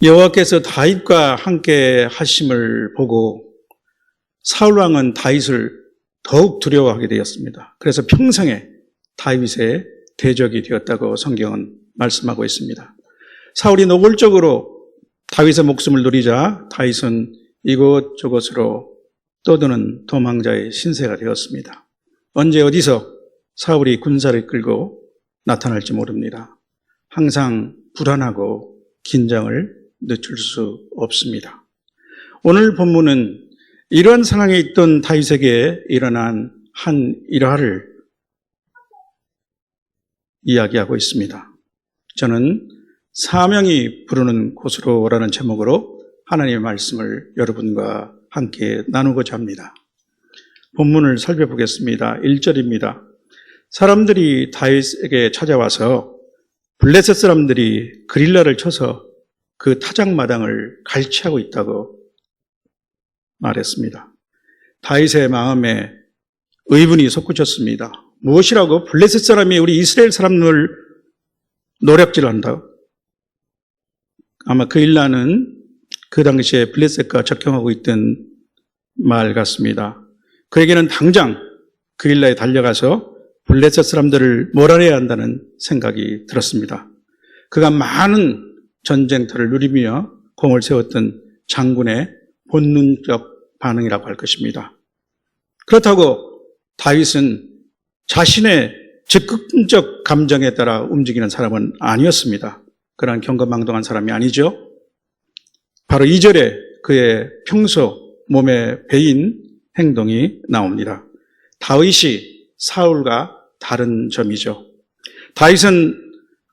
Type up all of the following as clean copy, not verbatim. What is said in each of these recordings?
여호와께서 다윗과 함께 하심을 보고 사울 왕은 다윗을 더욱 두려워하게 되었습니다. 그래서 평생에 다윗의 대적이 되었다고 성경은 말씀하고 있습니다. 사울이 노골적으로 다윗의 목숨을 노리자 다윗은 이곳저곳으로 떠드는 도망자의 신세가 되었습니다. 언제 어디서 사울이 군사를 끌고 나타날지 모릅니다. 항상 불안하고 긴장을 늦출 수 없습니다. 오늘 본문은 이러한 상황에 있던 다윗에게 일어난 한 일화를 이야기하고 있습니다. 저는 사명이 부르는 곳으로라는 제목으로 하나님의 말씀을 여러분과 함께 나누고자 합니다. 본문을 살펴보겠습니다. 1절입니다. 사람들이 다윗에게 찾아와서 블레셋 사람들이 그릴라를 쳐서 그 타작마당을 갈취하고 있다고 말했습니다. 다윗의 마음에 의분이 솟구쳤습니다. 무엇이라고? 블레셋 사람이 우리 이스라엘 사람을 노략질한다. 아마 그일라는 그 당시에 블레셋과 적경하고 있던 말 같습니다. 그에게는 당장 그일라에 달려가서 블레셋 사람들을 몰아내야 한다는 생각이 들었습니다. 그가 많은 전쟁터를 누리며 공을 세웠던 장군의 본능적 반응이라고 할 것입니다. 그렇다고 다윗은 자신의 적극적 감정에 따라 움직이는 사람은 아니었습니다. 그런 경거망동한 사람이 아니죠. 바로 2절에 그의 평소 몸에 배인 행동이 나옵니다. 다윗이 사울과 다른 점이죠. 다윗은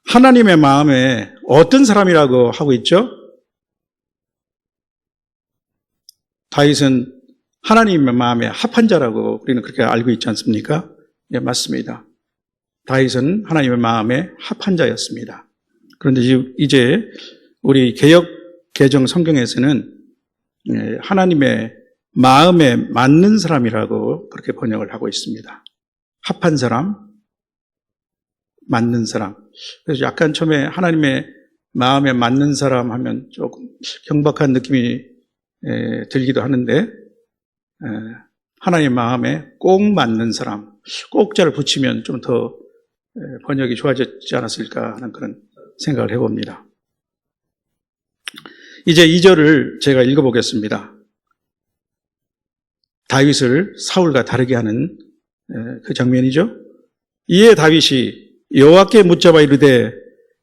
하나님의 마음에 어떤 사람이라고 하고 있죠? 다윗은 하나님의 마음에 합한 자라고 우리는 그렇게 알고 있지 않습니까? 예, 맞습니다. 다윗은 하나님의 마음에 합한 자였습니다. 그런데 이제 우리 개역 개정 성경에서는 하나님의 마음에 맞는 사람이라고 그렇게 번역을 하고 있습니다. 합한 사람, 맞는 사람. 그래서 약간 처음에 하나님의 마음에 맞는 사람 하면 조금 경박한 느낌이 들기도 하는데 하나님의 마음에 꼭 맞는 사람, 꼭자를 붙이면 좀 더 번역이 좋아졌지 않았을까 하는 그런 생각을 해봅니다. 이제 2절을 제가 읽어보겠습니다. 다윗을 사울과 다르게 하는 그 장면이죠. 이에 다윗이 여호와께 묻자봐 이르되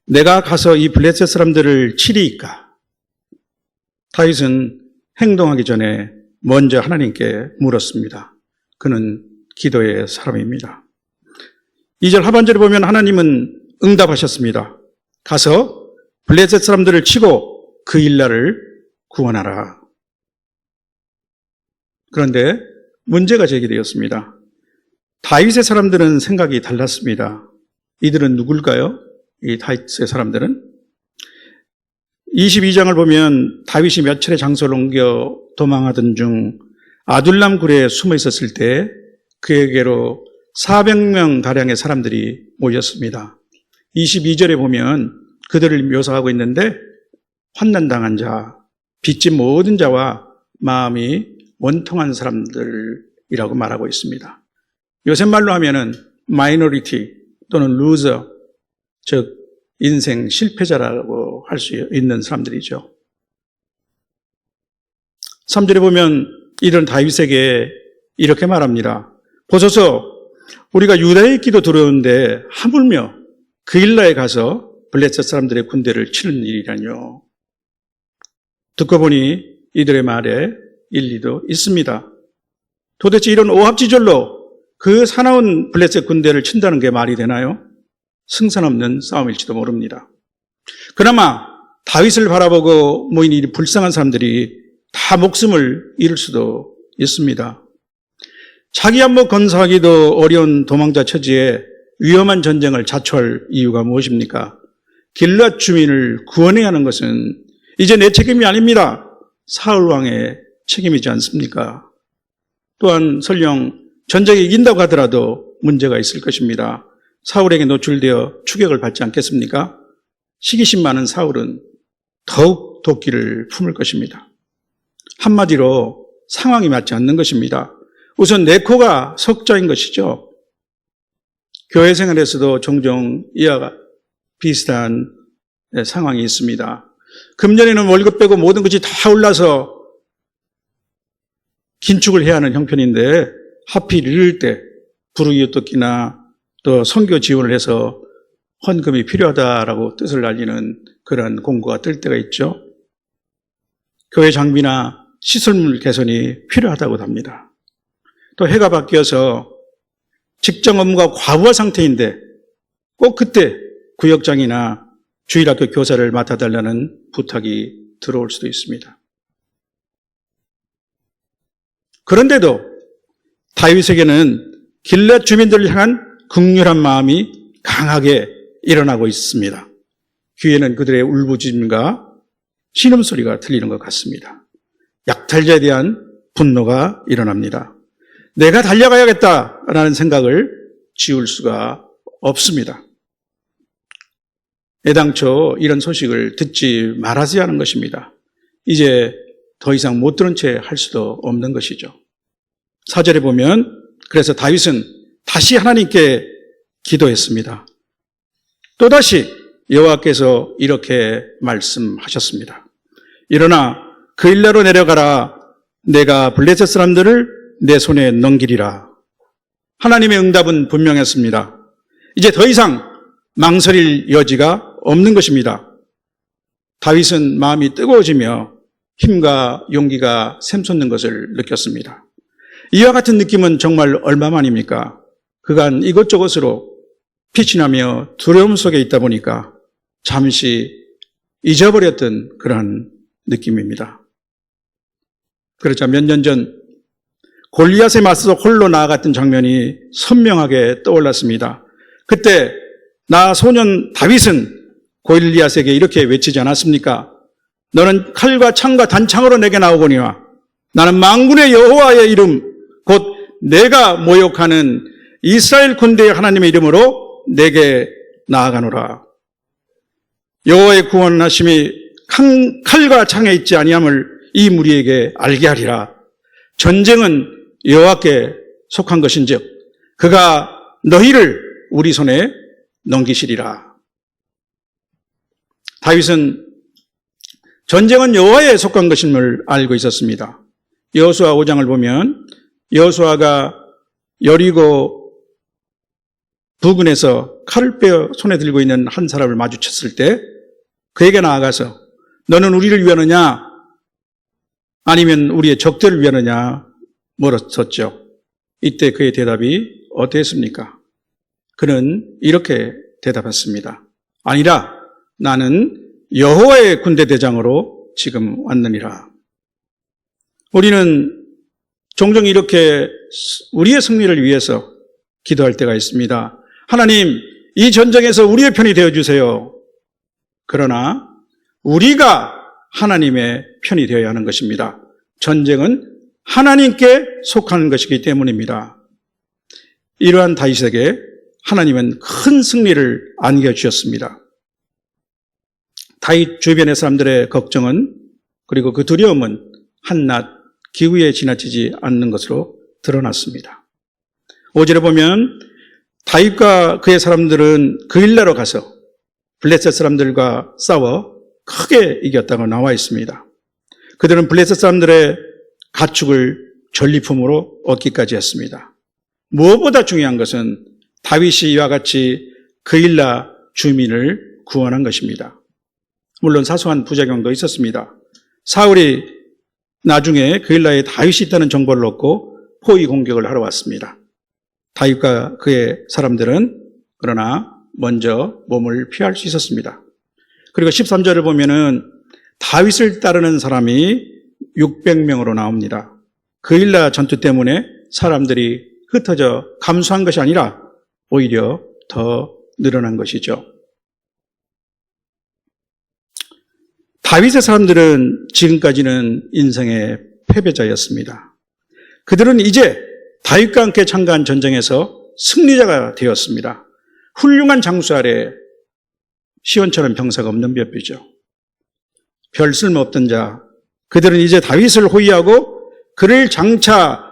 내가 가서 이 블레셋 사람들을 치리이까? 다윗은 행동하기 전에 먼저 하나님께 물었습니다. 그는 기도의 사람입니다. 2절 하반절에 보면 하나님은 응답하셨습니다. 가서 블레셋 사람들을 치고 그 일날을 구원하라. 그런데 문제가 제기되었습니다. 다윗의 사람들은 생각이 달랐습니다. 이들은 누굴까요? 이 다윗의 사람들은 22장을 보면 다윗이 몇 차례 장소를 옮겨 도망하던 중 아둘람 굴에 숨어 있었을 때 그에게로 400명 가량의 사람들이 모였습니다. 22절에 보면 그들을 묘사하고 있는데 환난당한 자, 빚진 모든 자와 마음이 원통한 사람들이라고 말하고 있습니다. 요새 말로 하면은 마이너리티 또는 루저, 즉 인생 실패자라고 할 수 있는 사람들이죠. 3절에 보면 이런 다윗에게 이렇게 말합니다. 보소서 우리가 유다에 있기도 두려운데 하물며 그일라에 가서 블레셋 사람들의 군대를 치는 일이라뇨. 듣고 보니 이들의 말에 일리도 있습니다. 도대체 이런 오합지졸로 그 사나운 블레셋 군대를 친다는 게 말이 되나요? 승산 없는 싸움일지도 모릅니다. 그나마 다윗을 바라보고 모인 이 불쌍한 사람들이 다 목숨을 잃을 수도 있습니다. 자기 한몫 건사하기도 어려운 도망자 처지에 위험한 전쟁을 자초할 이유가 무엇입니까? 길앗 주민을 구원해야 하는 것은 이제 내 책임이 아닙니다. 사울 왕의 책임이지 않습니까? 또한 설령 전쟁에 이긴다고 하더라도 문제가 있을 것입니다. 사울에게 노출되어 추격을 받지 않겠습니까? 시기심 많은 사울은 더욱 도끼를 품을 것입니다. 한마디로 상황이 맞지 않는 것입니다. 우선 내 코가 석자인 것이죠. 교회 생활에서도 종종 이와 비슷한 상황이 있습니다. 금년에는 월급 빼고 모든 것이 다 올라서 긴축을 해야 하는 형편인데 하필 이럴 때 불우이웃돕기나 또 선교 지원을 해서 헌금이 필요하다라고 뜻을 알리는 그런 공고가 뜰 때가 있죠. 교회 장비나 시설물 개선이 필요하다고 합니다. 또 해가 바뀌어서 직장 업무가 과부하 상태인데 꼭 그때 구역장이나 주일학교 교사를 맡아달라는 부탁이 들어올 수도 있습니다. 그런데도 다윗에게는 길앗 주민들을 향한 긍휼한 마음이 강하게 일어나고 있습니다. 귀에는 그들의 울부짖음과 신음소리가 들리는 것 같습니다. 약탈자에 대한 분노가 일어납니다. 내가 달려가야겠다라는 생각을 지울 수가 없습니다. 애당초 이런 소식을 듣지 말아야 하는 것입니다. 이제 더 이상 못 들은 채 할 수도 없는 것이죠. 4절에 보면 그래서 다윗은 다시 하나님께 기도했습니다. 또다시 여호와께서 이렇게 말씀하셨습니다. 일어나 그 일나로 내려가라. 내가 블레셋 사람들을 내 손에 넘기리라. 하나님의 응답은 분명했습니다. 이제 더 이상 망설일 여지가 없는 것입니다. 다윗은 마음이 뜨거워지며 힘과 용기가 샘솟는 것을 느꼈습니다. 이와 같은 느낌은 정말 얼마만입니까? 그간 이것저것으로 빛이 나며 두려움 속에 있다 보니까 잠시 잊어버렸던 그런 느낌입니다. 그렇자 몇 년 전 골리앗에 맞서 홀로 나아갔던 장면이 선명하게 떠올랐습니다. 그때 나 소년 다윗은 골리앗에게 이렇게 외치지 않았습니까? 너는 칼과 창과 단창으로 내게 나오거니와 나는 만군의 여호와의 이름 곧 내가 모욕하는 이스라엘 군대의 하나님의 이름으로 내게 나아가노라. 여호와의 구원하심이 칼과 창에 있지 아니함을 이 무리에게 알게 하리라. 전쟁은 여호와께 속한 것인즉 그가 너희를 우리 손에 넘기시리라. 다윗은 전쟁은 여호와에 속한 것임을 알고 있었습니다. 여호수아 5장을 보면 여호수아가 여리고 부근에서 칼을 빼어 손에 들고 있는 한 사람을 마주쳤을 때 그에게 나아가서 너는 우리를 위하느냐 아니면 우리의 적들을 위하느냐 물었었죠. 이때 그의 대답이 어땠습니까? 그는 이렇게 대답했습니다. 아니라 나는 여호와의 군대 대장으로 지금 왔느니라. 우리는 종종 이렇게 우리의 승리를 위해서 기도할 때가 있습니다. 하나님, 이 전쟁에서 우리의 편이 되어주세요. 그러나 우리가 하나님의 편이 되어야 하는 것입니다. 전쟁은 하나님께 속하는 것이기 때문입니다. 이러한 다윗에게 하나님은 큰 승리를 안겨주셨습니다. 다윗 주변의 사람들의 걱정은 그리고 그 두려움은 한낱 기후에 지나치지 않는 것으로 드러났습니다. 5절에 보면 다윗과 그의 사람들은 그 일나로 가서 블레셋 사람들과 싸워 크게 이겼다고 나와 있습니다. 그들은 블레셋 사람들의 가축을 전리품으로 얻기까지 했습니다. 무엇보다 중요한 것은 다윗이 이와 같이 그일라 주민을 구원한 것입니다. 물론 사소한 부작용도 있었습니다. 사울이 나중에 그일라에 다윗이 있다는 정보를 얻고 포위 공격을 하러 왔습니다. 다윗과 그의 사람들은 그러나 먼저 몸을 피할 수 있었습니다. 그리고 13절을 보면은 다윗을 따르는 사람이 600명으로 나옵니다. 그일라 전투 때문에 사람들이 흩어져 감소한 것이 아니라 오히려 더 늘어난 것이죠. 다윗의 사람들은 지금까지는 인생의 패배자였습니다. 그들은 이제 다윗과 함께 참가한 전쟁에서 승리자가 되었습니다. 훌륭한 장수 아래 시온처럼 병사가 없는 몇 비죠. 별 쓸모없던 자, 그들은 이제 다윗을 호위하고 그를 장차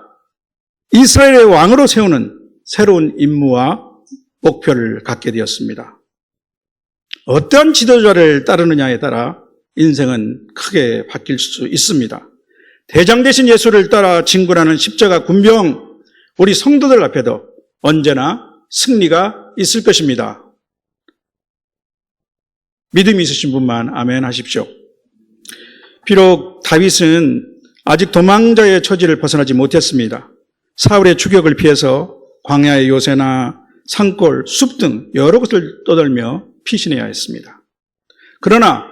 이스라엘의 왕으로 세우는 새로운 임무와 목표를 갖게 되었습니다. 어떤 지도자를 따르느냐에 따라 인생은 크게 바뀔 수 있습니다. 대장 되신 예수를 따라 진군하는 십자가 군병, 우리 성도들 앞에도 언제나 승리가 있을 것입니다. 믿음이 있으신 분만 아멘 하십시오. 비록 다윗은 아직 도망자의 처지를 벗어나지 못했습니다. 사울의 추격을 피해서 광야의 요새나 산골, 숲 등 여러 곳을 떠돌며 피신해야 했습니다. 그러나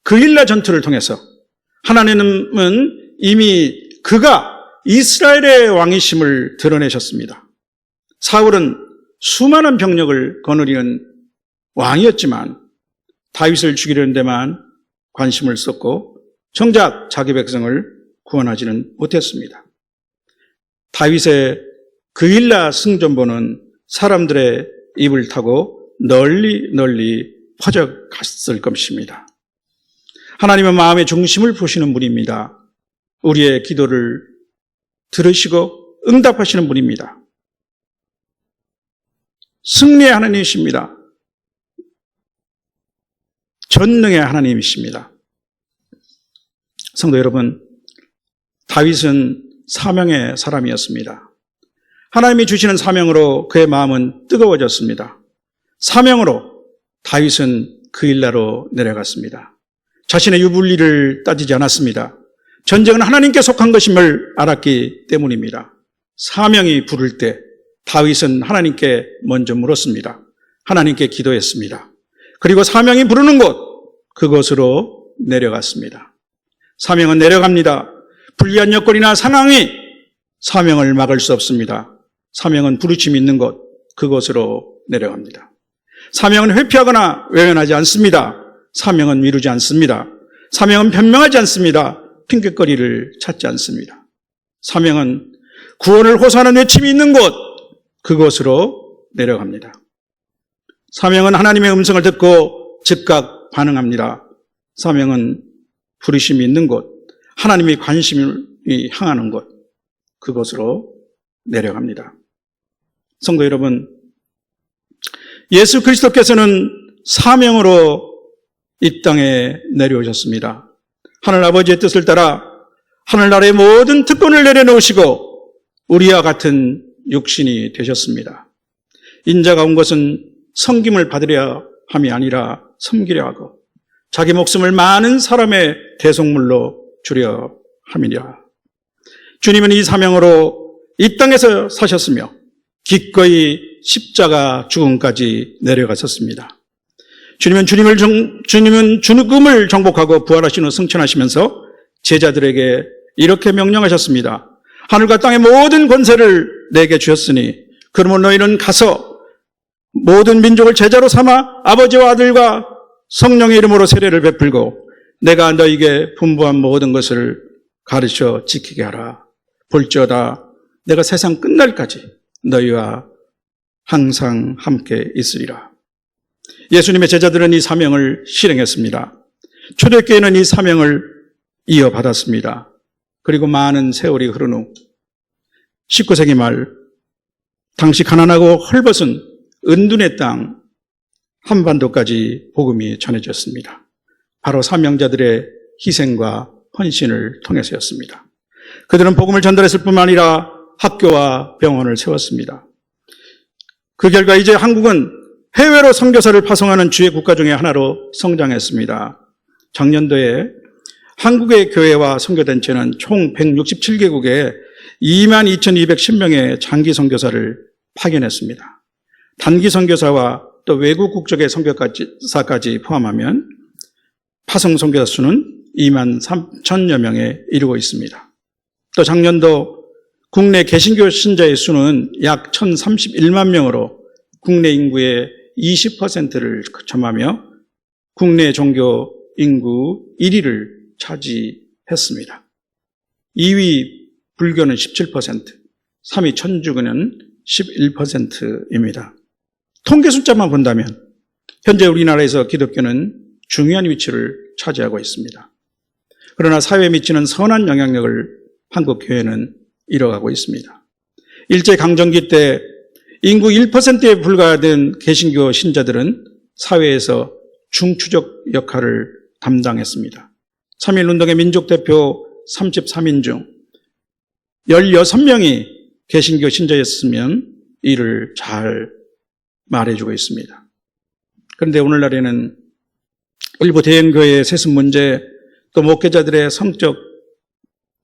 그 일라 전투를 통해서 하나님은 이미 그가 이스라엘의 왕이심을 드러내셨습니다. 사울은 수많은 병력을 거느리는 왕이었지만 다윗을 죽이려는 데만 관심을 썼고 정작 자기 백성을 구원하지는 못했습니다. 다윗의 그일라 승전보는 사람들의 입을 타고 널리 퍼져갔을 것입니다. 하나님은 마음의 중심을 보시는 분입니다. 우리의 기도를 들으시고 응답하시는 분입니다. 승리의 하나님이십니다. 전능의 하나님이십니다. 성도 여러분, 다윗은 사명의 사람이었습니다. 하나님이 주시는 사명으로 그의 마음은 뜨거워졌습니다. 사명으로 다윗은 그일라로 내려갔습니다. 자신의 유불리를 따지지 않았습니다. 전쟁은 하나님께 속한 것임을 알았기 때문입니다. 사명이 부를 때 다윗은 하나님께 먼저 물었습니다. 하나님께 기도했습니다. 그리고 사명이 부르는 곳, 그곳으로 내려갔습니다. 사명은 내려갑니다. 불리한 여건이나 상황이 사명을 막을 수 없습니다. 사명은 부르심이 있는 곳, 그곳으로 내려갑니다. 사명은 회피하거나 외면하지 않습니다. 사명은 미루지 않습니다. 사명은 변명하지 않습니다. 핑계거리를 찾지 않습니다. 사명은 구원을 호소하는 외침이 있는 곳, 그곳으로 내려갑니다. 사명은 하나님의 음성을 듣고 즉각 반응합니다. 사명은 부르심이 있는 곳, 하나님의 관심이 향하는 곳, 그곳으로 내려갑니다. 성도 여러분, 예수 그리스도께서는 사명으로 이 땅에 내려오셨습니다. 하늘 아버지의 뜻을 따라 하늘나라의 모든 특권을 내려놓으시고 우리와 같은 육신이 되셨습니다. 인자가 온 것은 섬김을 받으려 함이 아니라 섬기려 하고 자기 목숨을 많은 사람의 대속물로 주려 함이라. 주님은 이 사명으로 이 땅에서 사셨으며 기꺼이 십자가 죽음까지 내려가셨습니다. 주님은 죽음을 정복하고 부활하신 후 승천하시면서 제자들에게 이렇게 명령하셨습니다. 하늘과 땅의 모든 권세를 내게 주셨으니 그러므로 너희는 가서 모든 민족을 제자로 삼아 아버지와 아들과 성령의 이름으로 세례를 베풀고 내가 너희에게 분부한 모든 것을 가르쳐 지키게 하라. 볼지어다 내가 세상 끝날까지 너희와 항상 함께 있으리라. 예수님의 제자들은 이 사명을 실행했습니다. 초대교회는 이 사명을 이어받았습니다. 그리고 많은 세월이 흐른 후 19세기 말 당시 가난하고 헐벗은 은둔의 땅 한반도까지 복음이 전해졌습니다. 바로 사명자들의 희생과 헌신을 통해서였습니다. 그들은 복음을 전달했을 뿐만 아니라 학교와 병원을 세웠습니다. 그 결과 이제 한국은 해외로 선교사를 파송하는 주의 국가 중에 하나로 성장했습니다. 작년도에 한국의 교회와 선교단체는 총 167개국에 22,210명의 장기 선교사를 파견했습니다. 단기 선교사와 또 외국 국적의 선교사까지 포함하면 파송 선교사 수는 23,000여 명에 이르고 있습니다. 또 작년도 국내 개신교 신자의 수는 약 1,031만 명으로 국내 인구의 20%를 점하며 국내 종교 인구 1위를 차지했습니다. 2위 불교는 17%, 3위 천주교는 11%입니다. 통계 숫자만 본다면 현재 우리나라에서 기독교는 중요한 위치를 차지하고 있습니다. 그러나 사회에 미치는 선한 영향력을 한국교회는 잃어가고 있습니다. 일제강점기 때 인구 1%에 불과하던 개신교 신자들은 사회에서 중추적 역할을 담당했습니다. 3.1운동의 민족대표 33인 중 16명이 개신교 신자였으면 이를 잘 말해주고 있습니다. 그런데 오늘날에는 일부 대형교회의 세습 문제, 또 목회자들의 성적,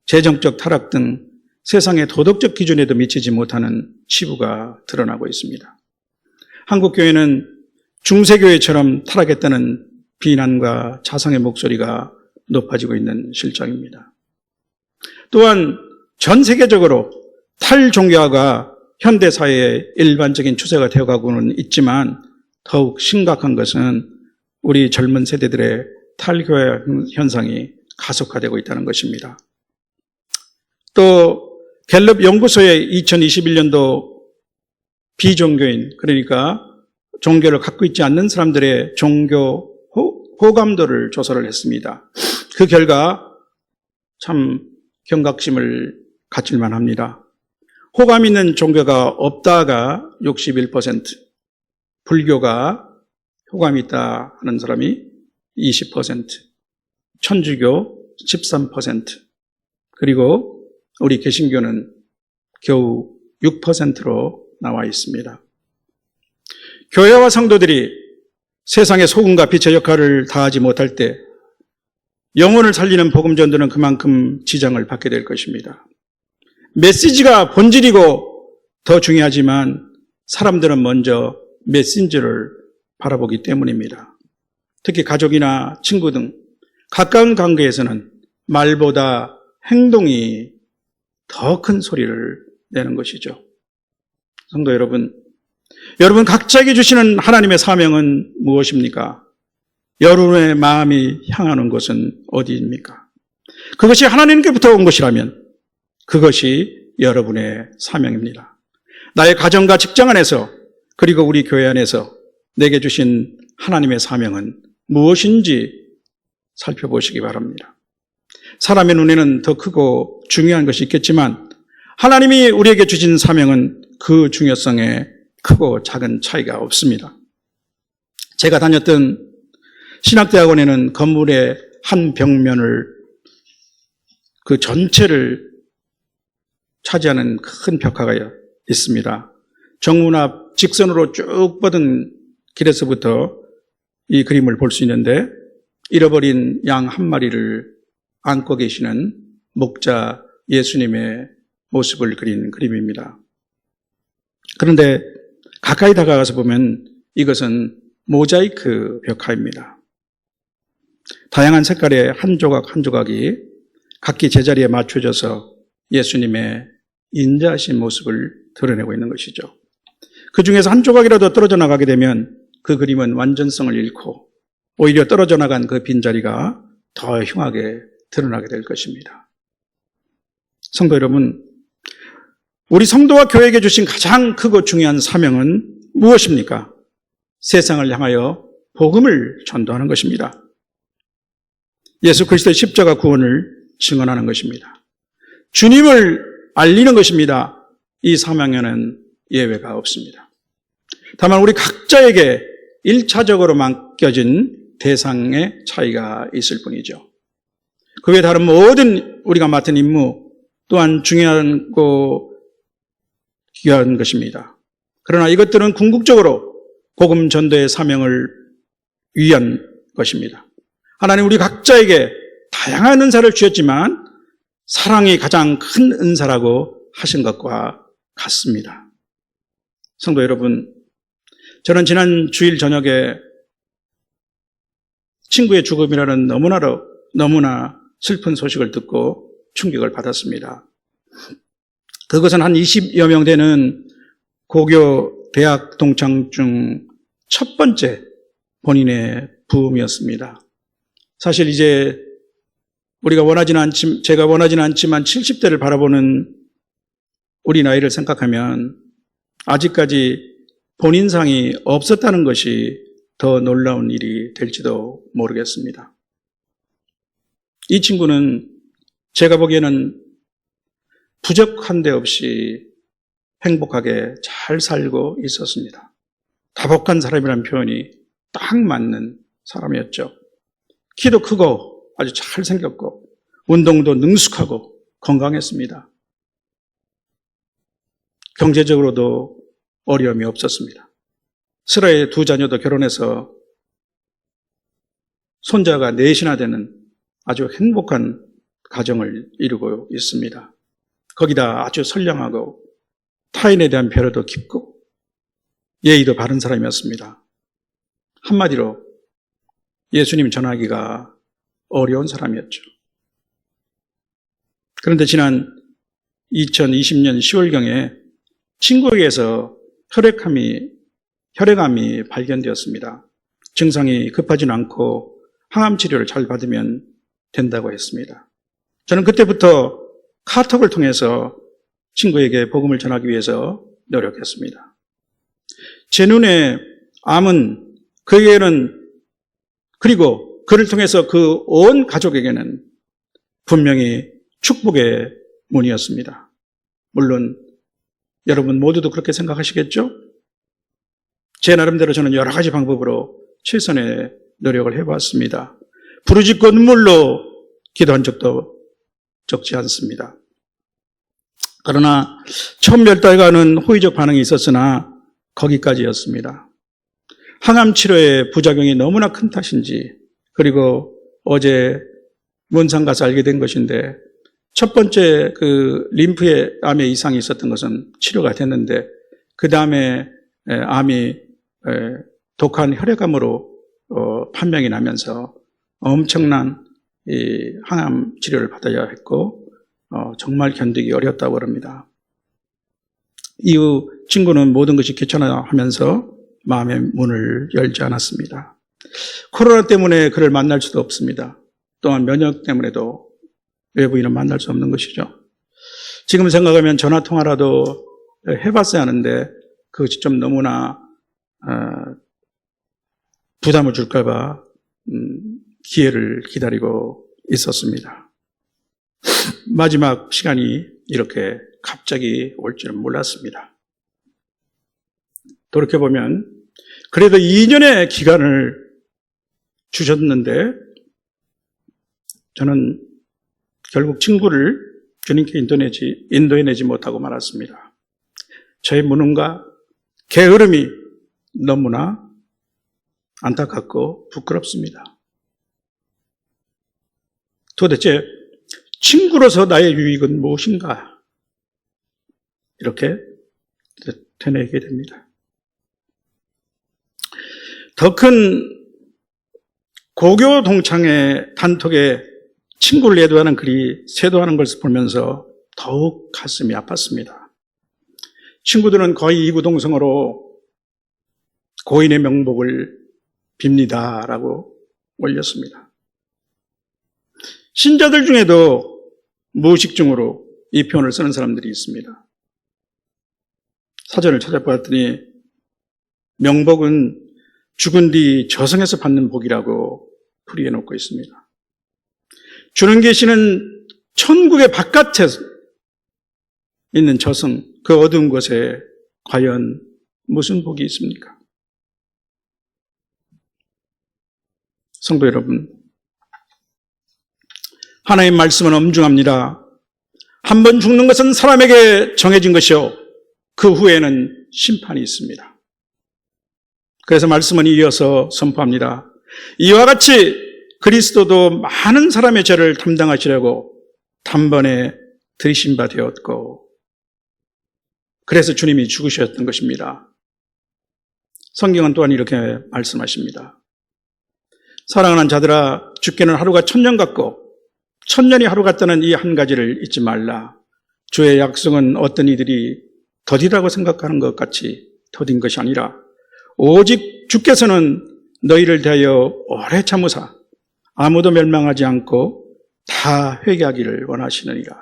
재정적 타락 등 세상의 도덕적 기준에도 미치지 못하는 치부가 드러나고 있습니다. 한국교회는 중세교회처럼 타락했다는 비난과 자성의 목소리가 높아지고 있는 실정입니다. 또한 전 세계적으로 탈종교화가 현대사회의 일반적인 추세가 되어가고는 있지만 더욱 심각한 것은 우리 젊은 세대들의 탈교화 현상이 가속화되고 있다는 것입니다. 또 갤럽 연구소의 2021년도 비종교인, 그러니까 종교를 갖고 있지 않는 사람들의 종교 호감도를 조사를 했습니다. 그 결과 참 경각심을 갖질만 합니다. 호감 있는 종교가 없다가 61%, 불교가 호감이 있다 하는 사람이 20%, 천주교 13%, 그리고 우리 개신교는 겨우 6%로 나와 있습니다. 교회와 성도들이 세상의 소금과 빛의 역할을 다하지 못할 때 영혼을 살리는 복음 전도는 그만큼 지장을 받게 될 것입니다. 메시지가 본질이고 더 중요하지만 사람들은 먼저 메신저를 바라보기 때문입니다. 특히 가족이나 친구 등 가까운 관계에서는 말보다 행동이 더 큰 소리를 내는 것이죠. 성도 여러분, 여러분 각자에게 주시는 하나님의 사명은 무엇입니까? 여러분의 마음이 향하는 곳은 어디입니까? 그것이 하나님께부터 온 것이라면 그것이 여러분의 사명입니다. 나의 가정과 직장 안에서 그리고 우리 교회 안에서 내게 주신 하나님의 사명은 무엇인지 살펴보시기 바랍니다. 사람의 눈에는 더 크고 중요한 것이 있겠지만 하나님이 우리에게 주신 사명은 그 중요성에 크고 작은 차이가 없습니다. 제가 다녔던 신학대학원에는 건물의 한 벽면을 그 전체를 차지하는 큰 벽화가 있습니다. 정문 앞 직선으로 쭉 뻗은 길에서부터 이 그림을 볼 수 있는데 잃어버린 양 한 마리를 안고 계시는 목자 예수님의 모습을 그린 그림입니다. 그런데 가까이 다가가서 보면 이것은 모자이크 벽화입니다. 다양한 색깔의 한 조각 한 조각이 각기 제자리에 맞춰져서 예수님의 인자하신 모습을 드러내고 있는 것이죠. 그 중에서 한 조각이라도 떨어져 나가게 되면 그 그림은 완전성을 잃고 오히려 떨어져 나간 그 빈자리가 더 흉하게 드러나게 될 것입니다. 성도 여러분, 우리 성도와 교회에게 주신 가장 크고 중요한 사명은 무엇입니까? 세상을 향하여 복음을 전도하는 것입니다. 예수 그리스도의 십자가 구원을 증언하는 것입니다. 주님을 알리는 것입니다. 이 사명에는 예외가 없습니다. 다만 우리 각자에게 1차적으로 맡겨진 대상의 차이가 있을 뿐이죠. 그 외 다른 모든 우리가 맡은 임무 또한 중요하고 귀한 것입니다. 그러나 이것들은 궁극적으로 복음 전도의 사명을 위한 것입니다. 하나님 우리 각자에게 다양한 은사를 주셨지만 사랑이 가장 큰 은사라고 하신 것과 같습니다. 성도 여러분, 저는 지난 주일 저녁에 친구의 죽음이라는 너무나 슬픈 소식을 듣고 충격을 받았습니다. 그것은 한 20여 명 되는 고교 대학 동창 중 첫 번째 본인의 부음이었습니다. 사실 이제 제가 원하지는 않지만 70대를 바라보는 우리 나이를 생각하면 아직까지 본인상이 없었다는 것이 더 놀라운 일이 될지도 모르겠습니다. 이 친구는 제가 보기에는 부족한 데 없이 행복하게 잘 살고 있었습니다. 다복한 사람이라는 표현이 딱 맞는 사람이었죠. 키도 크고 아주 잘 생겼고 운동도 능숙하고 건강했습니다. 경제적으로도 어려움이 없었습니다. 슬하의 두 자녀도 결혼해서 손자가 넷이나 되는 아주 행복한 가정을 이루고 있습니다. 거기다 아주 선량하고 타인에 대한 배려도 깊고 예의도 바른 사람이었습니다. 한마디로 예수님 전하기가 어려운 사람이었죠. 그런데 지난 2020년 10월경에 친구에게서 혈액암이 발견되었습니다. 증상이 급하지는 않고 항암 치료를 잘 받으면 된다고 했습니다. 저는 그때부터 카톡을 통해서 친구에게 복음을 전하기 위해서 노력했습니다. 제 눈에 암은 그에게는 그리고 그를 통해서 그 온 가족에게는 분명히 축복의 문이었습니다. 물론 여러분 모두도 그렇게 생각하시겠죠? 제 나름대로 저는 여러 가지 방법으로 최선의 노력을 해봤습니다. 부르짖고 눈물로 기도한 적도 적지 않습니다. 그러나 처음 몇 달간은 호의적 반응이 있었으나 거기까지였습니다. 항암 치료의 부작용이 너무나 큰 탓인지, 그리고 어제 문상 가서 알게 된 것인데, 첫 번째 그 림프에 암에 이상이 있었던 것은 치료가 됐는데, 그 다음에 암이 독한 혈액암으로 판명이 나면서 엄청난 이 항암 치료를 받아야 했고, 정말 견디기 어렵다고 합니다. 이후 친구는 모든 것이 귀찮아 하면서 마음의 문을 열지 않았습니다. 코로나 때문에 그를 만날 수도 없습니다. 또한 면역 때문에도 외부인은 만날 수 없는 것이죠. 지금 생각하면 전화통화라도 해봤어야 하는데 그것이 좀 너무나 부담을 줄까봐 기회를 기다리고 있었습니다. 마지막 시간이 이렇게 갑자기 올 줄은 몰랐습니다. 돌이켜보면 그래도 2년의 기간을 주셨는데 저는 결국 친구를 주님께 인도해내지 못하고 말았습니다. 저의 무능과 게으름이 너무나 안타깝고 부끄럽습니다. 도대체 친구로서 나의 유익은 무엇인가? 이렇게 되뇌게 됩니다. 더 큰 고교 동창의 단톡에 친구를 예도하는 글이 쇄도하는 것을 보면서 더욱 가슴이 아팠습니다. 친구들은 거의 이구동성으로 고인의 명복을 빕니다 라고 올렸습니다. 신자들 중에도 무의식중으로 이 표현을 쓰는 사람들이 있습니다. 사전을 찾아보았더니 명복은 죽은 뒤 저승에서 받는 복이라고 풀이해 놓고 있습니다. 주는 계시는 천국의 바깥에 있는 저승, 그 어두운 곳에 과연 무슨 복이 있습니까? 성도 여러분, 하나님의 말씀은 엄중합니다. 한 번 죽는 것은 사람에게 정해진 것이요, 그 후에는 심판이 있습니다. 그래서 말씀은 이어서 선포합니다. 이와 같이 그리스도도 많은 사람의 죄를 담당하시려고 단번에 들이신 바 되었고, 그래서 주님이 죽으셨던 것입니다. 성경은 또한 이렇게 말씀하십니다. 사랑하는 자들아, 죽기는 하루가 1000년 같고 1000년이 하루 같다는 이 한 가지를 잊지 말라. 주의 약속은 어떤 이들이 더디라고 생각하는 것 같이 더딘 것이 아니라 오직 주께서는 너희를 대하여 오래 참으사 아무도 멸망하지 않고 다 회개하기를 원하시느니라.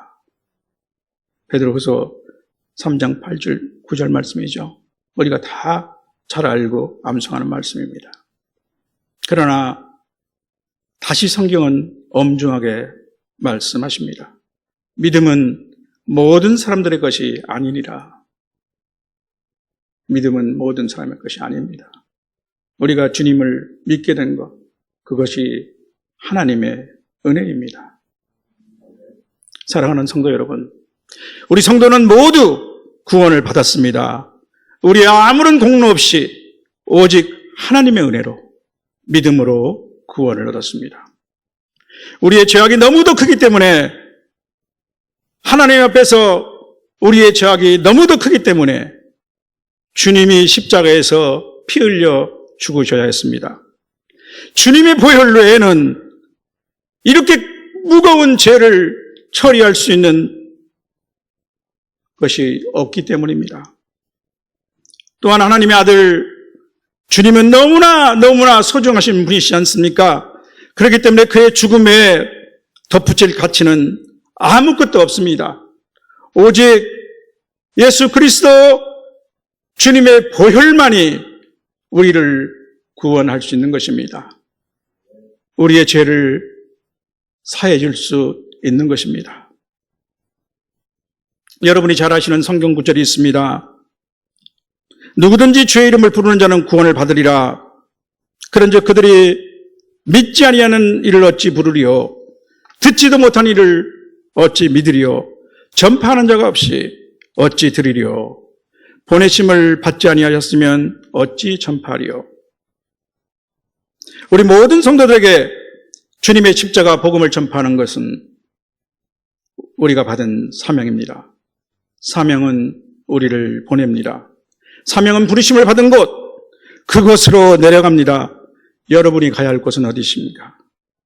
베드로후서 3장 8절 9절 말씀이죠. 우리가 다 잘 알고 암송하는 말씀입니다. 그러나 다시 성경은 엄중하게 말씀하십니다. 믿음은 모든 사람들의 것이 아니니라. 믿음은 모든 사람의 것이 아닙니다. 우리가 주님을 믿게 된 것, 그것이 하나님의 은혜입니다. 사랑하는 성도 여러분, 우리 성도는 모두 구원을 받았습니다. 우리의 아무런 공로 없이 오직 하나님의 은혜로, 믿음으로 구원을 얻었습니다. 우리의 죄악이 너무도 크기 때문에, 하나님 앞에서 우리의 죄악이 너무도 크기 때문에 주님이 십자가에서 피 흘려 죽으셔야 했습니다. 주님의 보혈 외에는 이렇게 무거운 죄를 처리할 수 있는 것이 없기 때문입니다. 또한 하나님의 아들 주님은 너무나 소중하신 분이시지 않습니까? 그렇기 때문에 그의 죽음에 덧붙일 가치는 아무것도 없습니다. 오직 예수 그리스도 주님의 보혈만이 우리를 구원할 수 있는 것입니다. 우리의 죄를 사해 줄 수 있는 것입니다. 여러분이 잘 아시는 성경 구절이 있습니다. 누구든지 주의 이름을 부르는 자는 구원을 받으리라. 그런즉 그들이 믿지 아니하는 이를 어찌 부르리요? 듣지도 못한 이를 어찌 믿으리요? 전파하는 자가 없이 어찌 들으리요? 보내심을 받지 아니하셨으면 어찌 전파하리요? 우리 모든 성도들에게 주님의 십자가 복음을 전파하는 것은 우리가 받은 사명입니다. 사명은 우리를 보냅니다. 사명은 부르심을 받은 곳, 그곳으로 내려갑니다. 여러분이 가야 할 곳은 어디십니까?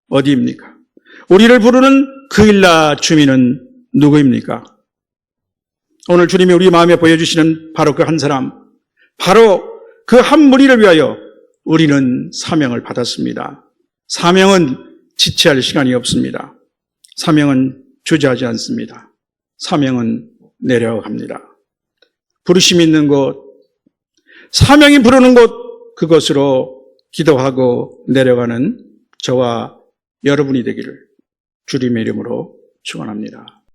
어디입니까? 우리를 부르는 그 일라 주민은 누구입니까? 오늘 주님이 우리 마음에 보여주시는 바로 그 한 사람, 바로 그 한 무리를 위하여 우리는 사명을 받았습니다. 사명은 지체할 시간이 없습니다. 사명은 주저하지 않습니다. 사명은 내려갑니다. 부르심 있는 곳, 사명이 부르는 곳, 그것으로 기도하고 내려가는 저와 여러분이 되기를 주님의 이름으로 축원합니다.